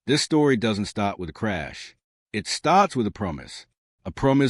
This story doesn't start with a crash. It starts with a promise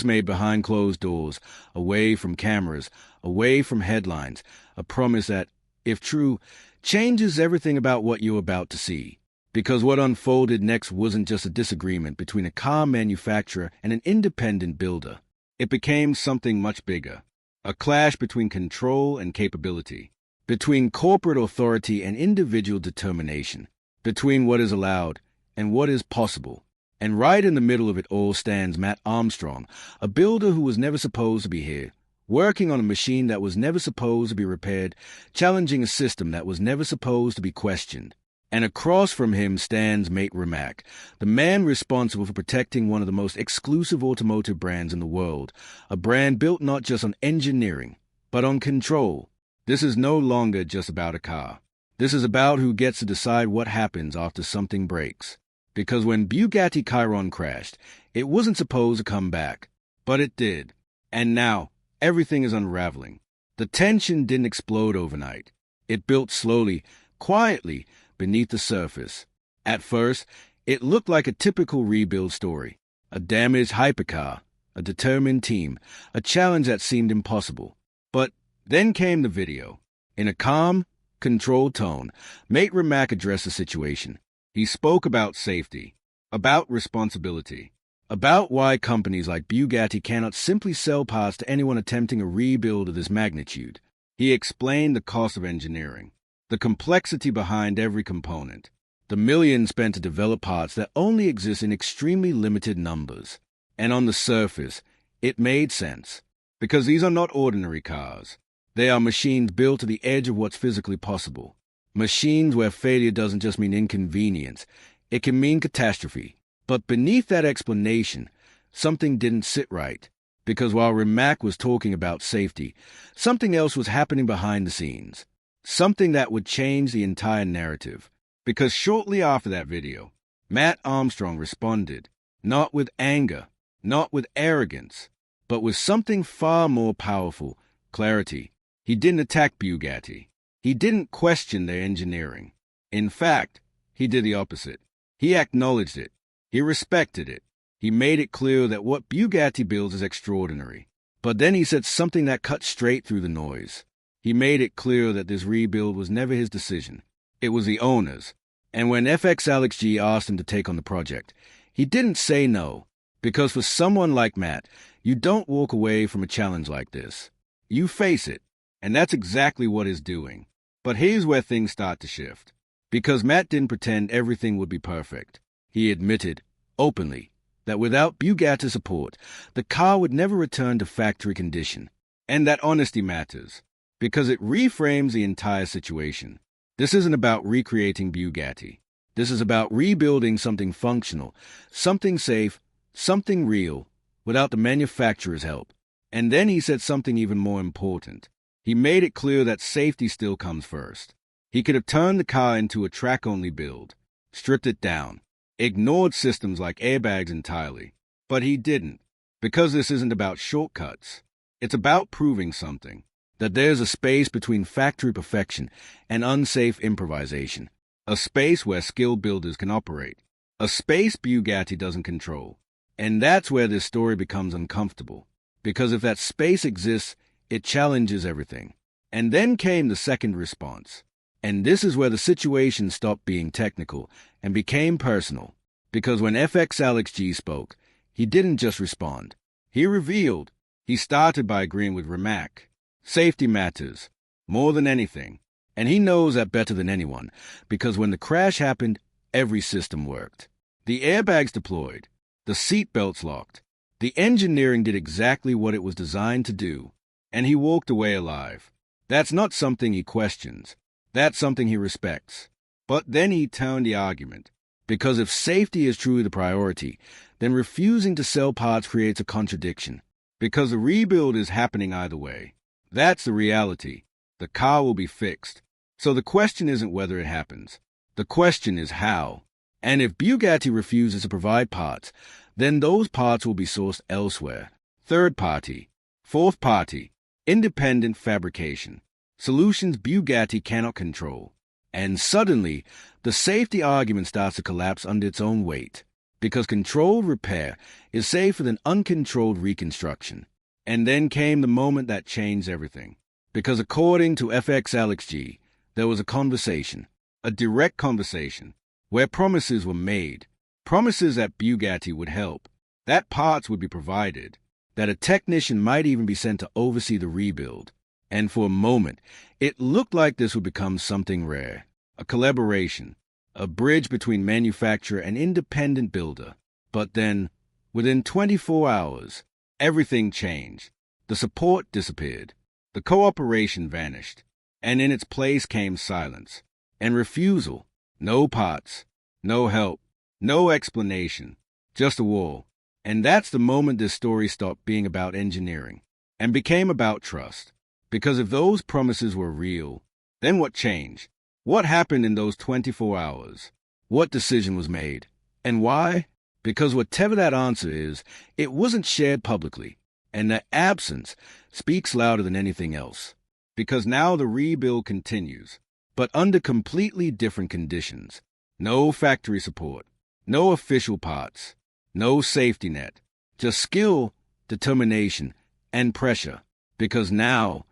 made behind closed doors, away from cameras, away from headlines, a promise that, if true, changes everything about what you're about to see. Because what unfolded next wasn't just a disagreement between a car manufacturer and an independent builder. It became something much bigger. A clash between control and capability, between corporate authority and individual determination, between what is allowed and what is possible. And right in the middle of it all stands Mate Armstrong, a builder who was never supposed to be here, working on a machine that was never supposed to be repaired, challenging a system that was never supposed to be questioned. And across from him stands Mate Rimac, the man responsible for protecting one of the most exclusive automotive brands in the world, a brand built not just on engineering, but on control. This is no longer just about a car. This is about who gets to decide what happens after something breaks. Because when Bugatti Chiron crashed, it wasn't supposed to come back, but it did. And now, everything is unraveling. The tension didn't explode overnight. It built slowly, quietly, beneath the surface. At first, it looked like a typical rebuild story. A damaged hypercar, a determined team, a challenge that seemed impossible. But then came the video. In a calm, controlled tone, Mate Rimac addressed the situation. He spoke about safety, about responsibility, about why companies like Bugatti cannot simply sell parts to anyone attempting a rebuild of this magnitude. He explained the cost of engineering, the complexity behind every component, the millions spent to develop parts that only exist in extremely limited numbers. And on the surface, it made sense, because these are not ordinary cars. They are machines built to the edge of what's physically possible. Machines where failure doesn't just mean inconvenience, it can mean catastrophe. But beneath that explanation, something didn't sit right. Because while Rimac was talking about safety, something else was happening behind the scenes. Something that would change the entire narrative. Because shortly after that video, Mate Armstrong responded, not with anger, not with arrogance, but with something far more powerful, clarity. He didn't attack Bugatti. He didn't question their engineering. In fact, he did the opposite. He acknowledged it. He respected it. He made it clear that what Bugatti builds is extraordinary. But then he said something that cut straight through the noise. He made it clear that this rebuild was never his decision. It was the owner's. And when FXAlexG asked him to take on the project, he didn't say no. Because for someone like Mate, you don't walk away from a challenge like this. You face it. And that's exactly what he's doing. But here's where things start to shift. Because Mate didn't pretend everything would be perfect. He admitted, openly, that without Bugatti's support, the car would never return to factory condition. And that honesty matters, because it reframes the entire situation. This isn't about recreating Bugatti. This is about rebuilding something functional, something safe, something real, without the manufacturer's help. And then he said something even more important. He made it clear that safety still comes first. He could have turned the car into a track-only build, stripped it down, ignored systems like airbags entirely. But he didn't, because this isn't about shortcuts. It's about proving something, that there's a space between factory perfection and unsafe improvisation, a space where skilled builders can operate, a space Bugatti doesn't control. And that's where this story becomes uncomfortable, because if that space exists, it challenges everything. And then came the second response. And this is where the situation stopped being technical and became personal. Because when FXAlexG spoke, he didn't just respond. He revealed. He started by agreeing with Rimac. Safety matters, more than anything. And he knows that better than anyone, because when the crash happened, every system worked. The airbags deployed. The seatbelts locked. The engineering did exactly what it was designed to do. And he walked away alive. That's not something he questions. That's something he respects. But then he turned the argument. Because if safety is truly the priority, then refusing to sell parts creates a contradiction. Because the rebuild is happening either way. That's the reality. The car will be fixed. So the question isn't whether it happens. The question is how. And if Bugatti refuses to provide parts, then those parts will be sourced elsewhere. Third party. Fourth party. Independent fabrication. Solutions Bugatti cannot control. And suddenly, the safety argument starts to collapse under its own weight, because controlled repair is safer than uncontrolled reconstruction. And then came the moment that changed everything. Because according to FXAlexG, there was a conversation, a direct conversation, where promises were made, promises that Bugatti would help, that parts would be provided, that a technician might even be sent to oversee the rebuild. And for a moment, it looked like this would become something rare, a collaboration, a bridge between manufacturer and independent builder. But then, within 24 hours, everything changed. The support disappeared. The cooperation vanished. And in its place came silence and refusal. No parts, no help, no explanation, just a wall. And that's the moment this story stopped being about engineering and became about trust. Because if those promises were real, then what changed? What happened in those 24 hours? What decision was made? And why? Because whatever that answer is, it wasn't shared publicly, and that absence speaks louder than anything else. Because now the rebuild continues, but under completely different conditions. No factory support, no official parts, no safety net, just skill, determination, and pressure. Because now,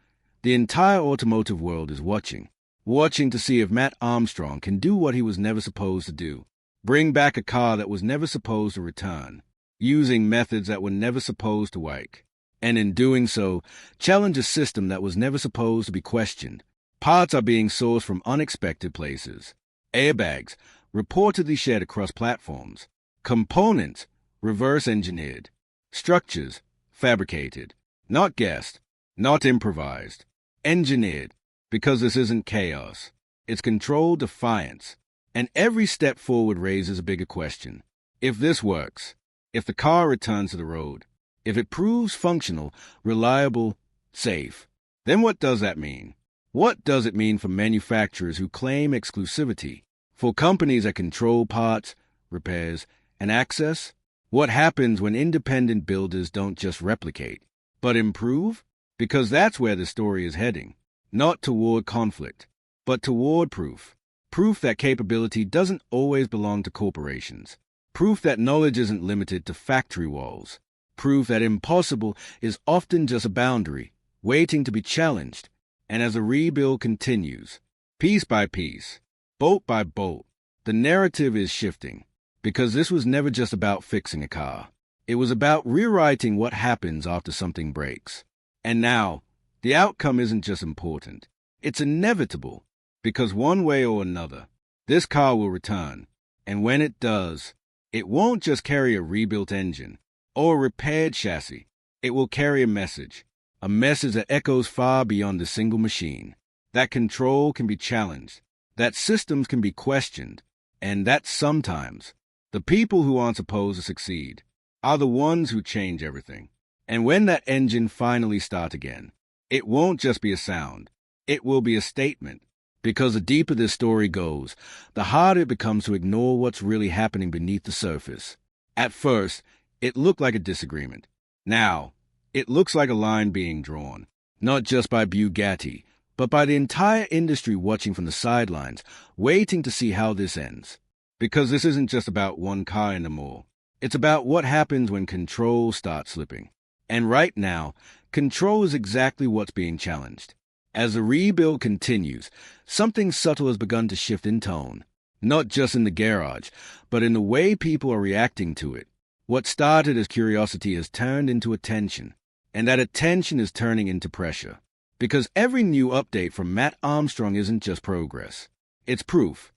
the entire automotive world is watching to see if Mate Armstrong can do what he was never supposed to do. Bring back a car that was never supposed to return, using methods that were never supposed to work. And in doing so, challenge a system that was never supposed to be questioned. Parts are being sourced from unexpected places. Airbags, reportedly shared across platforms. Components, reverse-engineered. Structures, fabricated. Not guessed, not improvised. Engineered, because this isn't chaos. It's controlled defiance. And every step forward raises a bigger question. If this works, if the car returns to the road, if it proves functional, reliable, safe, then what does that mean? What does it mean for manufacturers who claim exclusivity? For companies that control parts, repairs, and access? What happens when independent builders don't just replicate, but improve? Because that's where the story is heading. Not toward conflict, but toward proof. Proof that capability doesn't always belong to corporations. Proof that knowledge isn't limited to factory walls. Proof that impossible is often just a boundary, waiting to be challenged. And as the rebuild continues, piece by piece, bolt by bolt, the narrative is shifting. Because this was never just about fixing a car. It was about rewriting what happens after something breaks. And now, the outcome isn't just important. It's inevitable. Because one way or another, this car will return. And when it does, it won't just carry a rebuilt engine or a repaired chassis. It will carry a message that echoes far beyond a single machine. That control can be challenged, that systems can be questioned, and that sometimes the people who aren't supposed to succeed are the ones who change everything. And when that engine finally starts again, it won't just be a sound. It will be a statement. Because the deeper this story goes, the harder it becomes to ignore what's really happening beneath the surface. At first, it looked like a disagreement. Now, it looks like a line being drawn, not just by Bugatti, but by the entire industry watching from the sidelines, waiting to see how this ends. Because this isn't just about one car anymore. It's about what happens when control starts slipping. And right now, control is exactly what's being challenged. As the rebuild continues, something subtle has begun to shift in tone, not just in the garage, but in the way people are reacting to it. What started as curiosity has turned into attention, and that attention is turning into pressure. Because every new update from Mate Armstrong isn't just progress. It's proof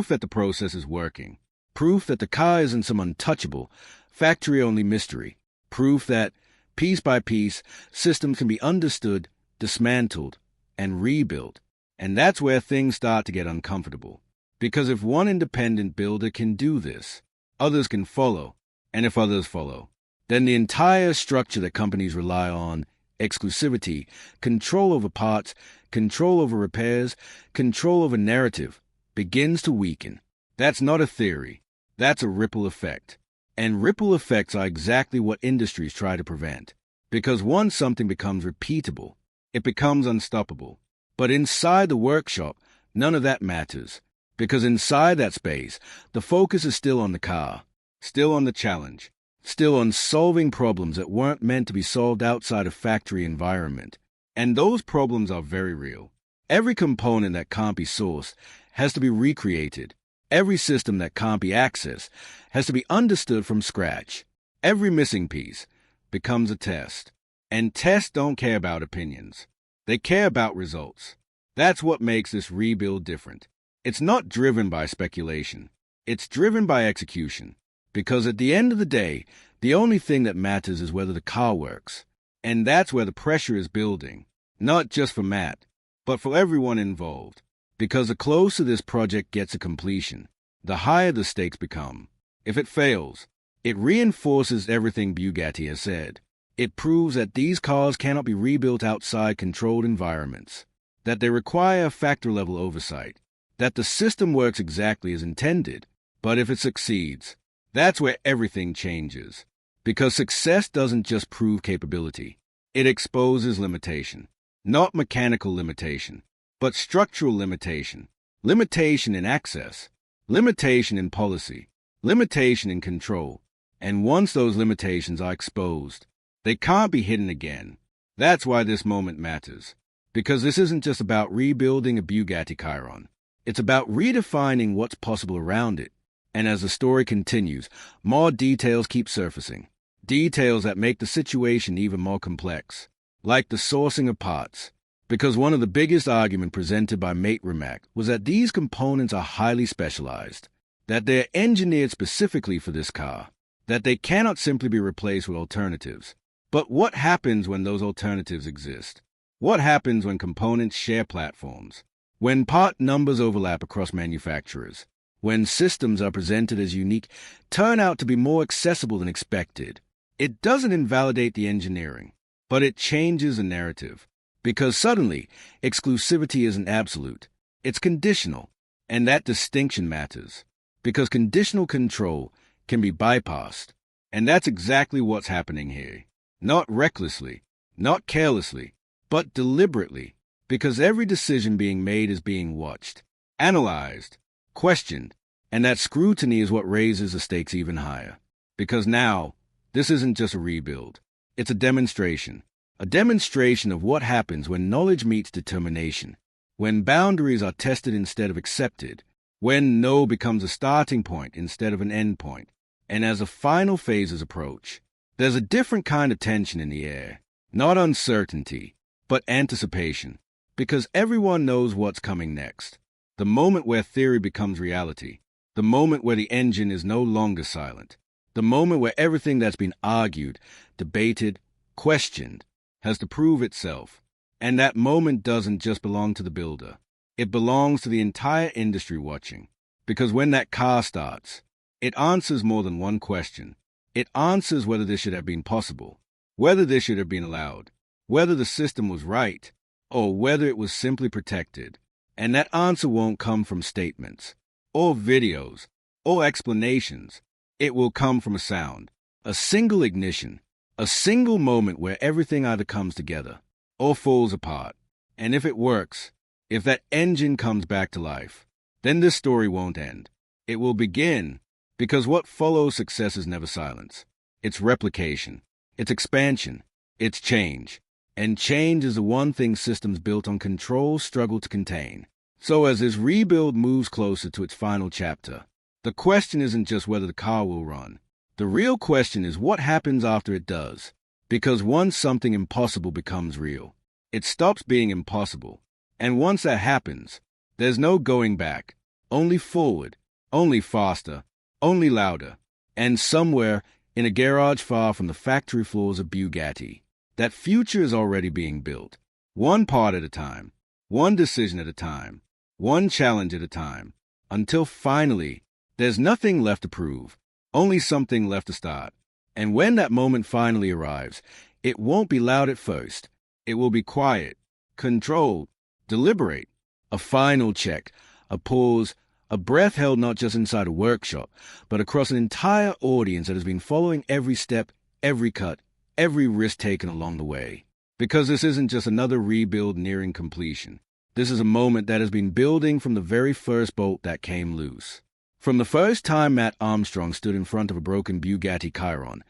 that the process is working, proof that the car isn't some untouchable, factory-only mystery, proof that, piece by piece, systems can be understood, dismantled, and rebuilt. And that's where things start to get uncomfortable. Because if one independent builder can do this, others can follow. And if others follow, then the entire structure that companies rely on, exclusivity, control over parts, control over repairs, control over narrative, begins to weaken. That's not a theory. That's a ripple effect. And ripple effects are exactly what industries try to prevent. Because once something becomes repeatable, it becomes unstoppable. But inside the workshop, None of that matters, because inside that space, the focus is still on the car, still on the challenge, still on solving problems that weren't meant to be solved outside a factory environment. And those problems are very real. Every component that can't be sourced has to be recreated. Every system that can't be accessed has to be understood from scratch. Every missing piece becomes a test. And tests don't care about opinions. They care about results. That's what makes this rebuild different. It's not driven by speculation. It's driven by execution. Because at the end of the day, the only thing that matters is whether the car works. And that's where the pressure is building. Not just for Matt, but for everyone involved. Because the closer this project gets to completion, the higher the stakes become. If it fails, it reinforces everything Bugatti has said. It proves that these cars cannot be rebuilt outside controlled environments, that they require factory-level oversight, that the system works exactly as intended. But if it succeeds, that's where everything changes. Because success doesn't just prove capability. It exposes limitation. Not mechanical limitation, but structural limitation. Limitation in access. Limitation in policy. Limitation in control. And once those limitations are exposed, they can't be hidden again. That's why this moment matters. Because this isn't just about rebuilding a Bugatti Chiron. It's about redefining what's possible around it. And as the story continues, more details keep surfacing. Details that make the situation even more complex. Like the sourcing of parts. Because one of the biggest arguments presented by Mate Rimac was that these components are highly specialized. That they're engineered specifically for this car. That they cannot simply be replaced with alternatives. But what happens when those alternatives exist? What happens when components share platforms? When part numbers overlap across manufacturers? When systems are presented as unique, turn out to be more accessible than expected? It doesn't invalidate the engineering, but it changes the narrative. Because suddenly, exclusivity isn't absolute. It's conditional. And that distinction matters. Because conditional control can be bypassed. And that's exactly what's happening here. Not recklessly, not carelessly, but deliberately. Because every decision being made is being watched, analyzed, questioned, and that scrutiny is what raises the stakes even higher. Because now, this isn't just a rebuild. It's a demonstration of what happens when knowledge meets determination, when boundaries are tested instead of accepted, when no becomes a starting point instead of an end point. And as the final phases approach, there's a different kind of tension in the air. Not uncertainty, but anticipation. Because everyone knows what's coming next. The moment where theory becomes reality. The moment where the engine is no longer silent. The moment where everything that's been argued, debated, questioned, has to prove itself. And that moment doesn't just belong to the builder. It belongs to the entire industry watching. Because when that car starts, it answers more than one question. It answers whether this should have been possible, whether this should have been allowed, whether the system was right, or whether it was simply protected. And that answer won't come from statements, or videos, or explanations. It will come from a sound, a single ignition, a single moment where everything either comes together or falls apart. And if it works, if that engine comes back to life, then this story won't end. It will begin, because what follows success is never silence. It's replication, it's expansion, it's change. And change is the one thing systems built on control struggle to contain. So as this rebuild moves closer to its final chapter, the question isn't just whether the car will run. The real question is what happens after it does. Because once something impossible becomes real, it stops being impossible. And once that happens, there's no going back. Only forward, only faster, only louder. And somewhere in a garage far from the factory floors of Bugatti, that future is already being built. One part at a time, one decision at a time, one challenge at a time, until finally, there's nothing left to prove, only something left to start. And when that moment finally arrives, it won't be loud at first. It will be quiet, controlled, deliberate. A final check, a pause, a breath held not just inside a workshop, but across an entire audience that has been following every step, every cut, every risk taken along the way. Because this isn't just another rebuild nearing completion. This is a moment that has been building from the very first bolt that came loose. From the first time Matt Armstrong stood in front of a broken Bugatti Chiron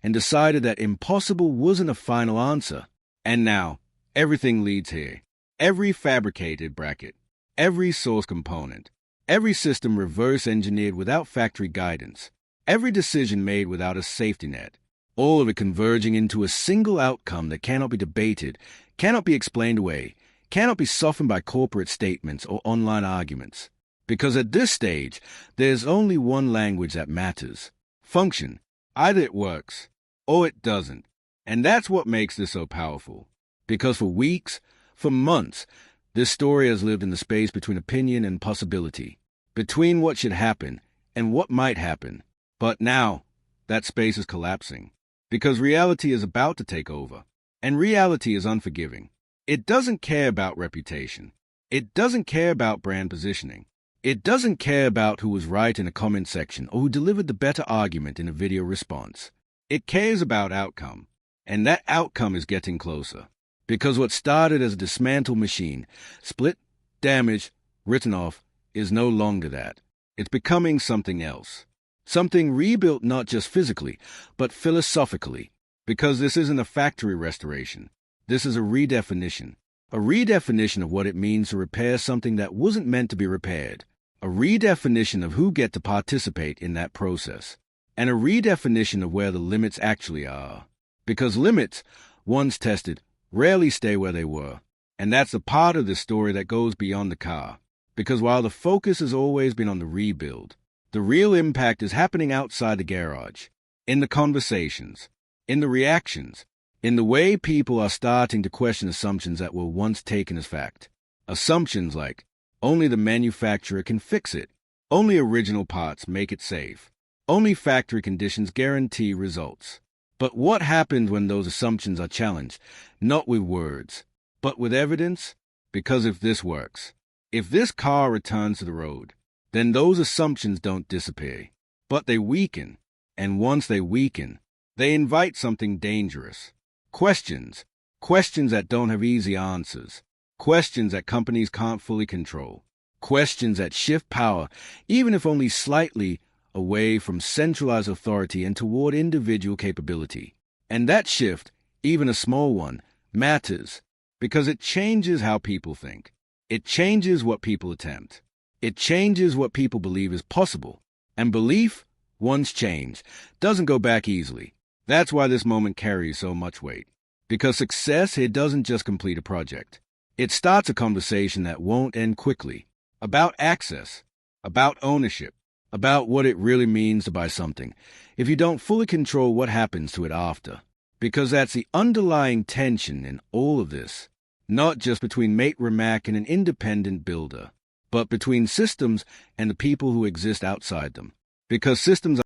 and decided that impossible wasn't a final answer. And now, everything leads here. Every fabricated bracket, every source component, every system reverse-engineered without factory guidance, every decision made without a safety net, all of it converging into a single outcome that cannot be debated, cannot be explained away, cannot be softened by corporate statements or online arguments. Because at this stage, there's only one language that matters. Function. Either it works, or it doesn't. And that's what makes this so powerful. Because for weeks, for months, this story has lived in the space between opinion and possibility, between what should happen and what might happen. But now, that space is collapsing. Because reality is about to take over. And reality is unforgiving. It doesn't care about reputation. It doesn't care about brand positioning. It doesn't care about who was right in a comment section or who delivered the better argument in a video response. It cares about outcome. And that outcome is getting closer. Because what started as a dismantled machine, split, damaged, written off, is no longer that. It's becoming something else. Something rebuilt not just physically, but philosophically. Because this isn't a factory restoration. This is a redefinition. A redefinition of what it means to repair something that wasn't meant to be repaired. A redefinition of who get to participate in that process. And a redefinition of where the limits actually are. Because limits, once tested, rarely stay where they were. And that's a part of this story that goes beyond the car. Because while the focus has always been on the rebuild, the real impact is happening outside the garage. In the conversations. In the reactions. In the way people are starting to question assumptions that were once taken as fact. Assumptions like, only the manufacturer can fix it. Only original parts make it safe. Only factory conditions guarantee results. But what happens when those assumptions are challenged? Not with words, but with evidence? Because if this works, if this car returns to the road, then those assumptions don't disappear, but they weaken. And once they weaken, they invite something dangerous. Questions. Questions that don't have easy answers. Questions that companies can't fully control. Questions that shift power, even if only slightly, away from centralized authority and toward individual capability. And that shift, even a small one, matters because it changes how people think. It changes what people attempt. It changes what people believe is possible. And belief, once changed, doesn't go back easily. That's why this moment carries so much weight. Because success here doesn't just complete a project. It starts a conversation that won't end quickly. About access. About ownership. About what it really means to buy something, if you don't fully control what happens to it after. Because that's the underlying tension in all of this, not just between Mate Rimac and an independent builder, but between systems and the people who exist outside them. Because systems